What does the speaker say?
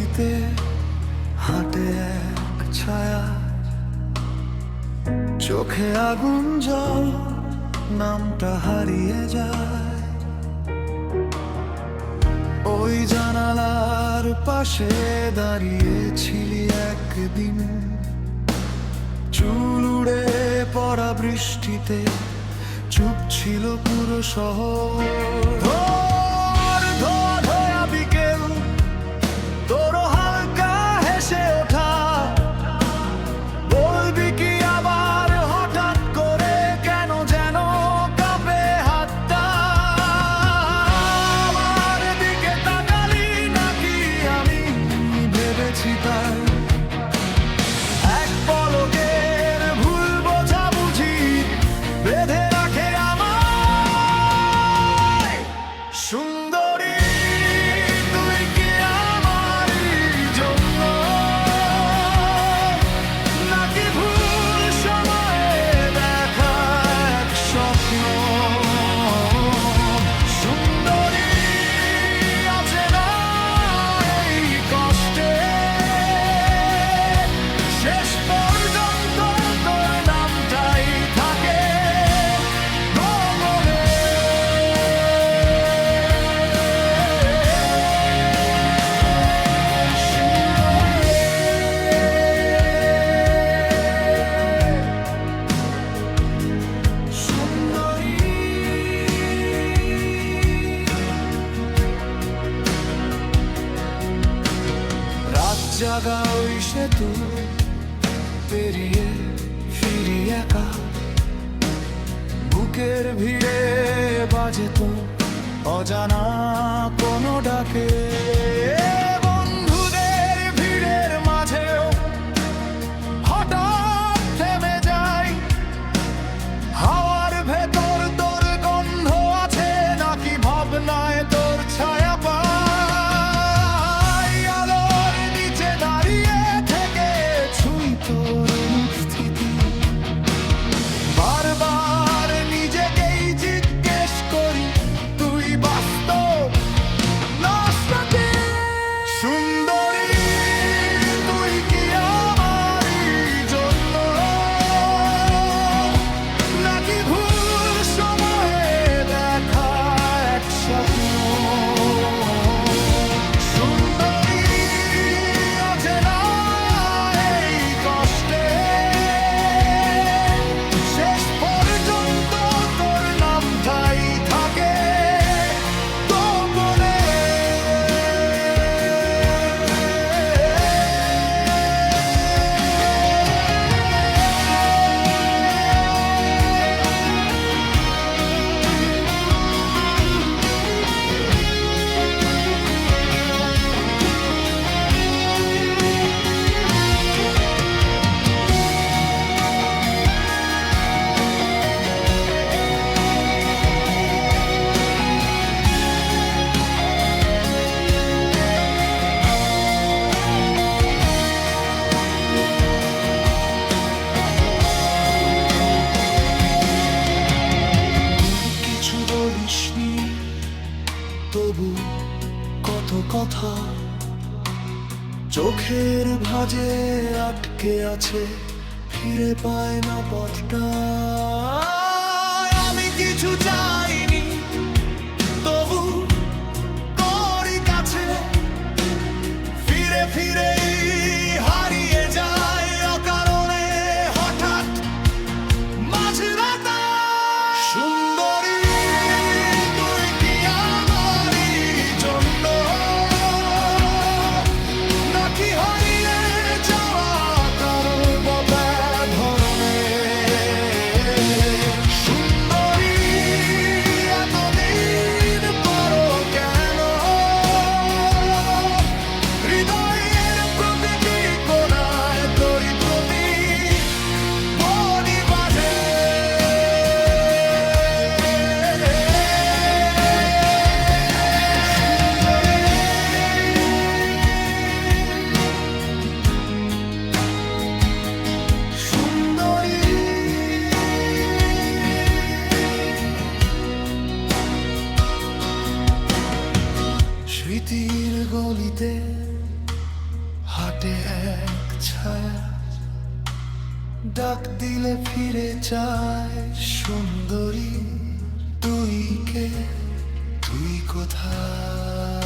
গলিতে হাঁটে এক ছায়া, চোখে আগুন জল, নামটা হারিয়ে যায়। ওই জানালার পাশে দাঁড়িয়েছিলি একদিন, চুল উড়ে পড়া বৃষ্টিতে চুপ ছিল পুরো শহর। বিকেল তোর হালকা হেসে ওঠা, বলবি কি আবার হঠাৎ করে কেন যেন কাঁপে হাতটা? আমার দিকে তাকালি নাকি আমি ভেবেছি তাই এক পলকের ভুল বোঝাবুঝি বেঁধে রাখে আমায়। সুন্দরী তুই কি আমারই জন্য, নাকি ভুল সময়ে দেখা এক স্বপ্ন? সুন্দরী আছে না এই কষ্টে, শেষ পর্যন্ত তোর নামটাই থাকে গগনে। সুন্দরী রাত জাগা ওই সেতু পেরিয়ে ফিরি একা, বুকের ভিড়ে বাজে তো অজানা কোনো ডাকে। বন্ধুদের ভিড়ের মাঝেও হঠাৎ থেমে যাই, হাওয়ার ভেতর তোর গন্ধ আছে নাকি ভাবনায় তোর ছায়া পাই? আলোর নিচে দাঁড়িয়ে থেকে ছুঁই তোর উপস্থিতি, বারবার নিজেকেই জিজ্ঞেস করি তুই বাস্তব না স্মৃতি? সুন্দরী তুই কি আমারই জন্য, নাকি ভুল সময়ে দেখা এক স্বপ্ন? সুন্দরী আছে না এই কষ্টে, শেষ পর্যন্ত তোর নামটাই থাকে গোপনে। কিছু বলিসনি তবু কত কথা চোখের ভাঁজে আটকে আছে, ফিরে পায় না পথটা। আমি কিছু চাইনি তবু তোরই কাছে ফিরে ফিরে হারিয়ে যায় অকারণে হঠাৎ মাঝরাতে। সুন্দরী তুই কি আমারই জন্য, নাকি হারিয়ে যাওয়া কারো ব্যবধানে? সুন্দরী ডাক দিলে ফিরে যায় সুন্দরী, তুই কে, তুই কোথায়?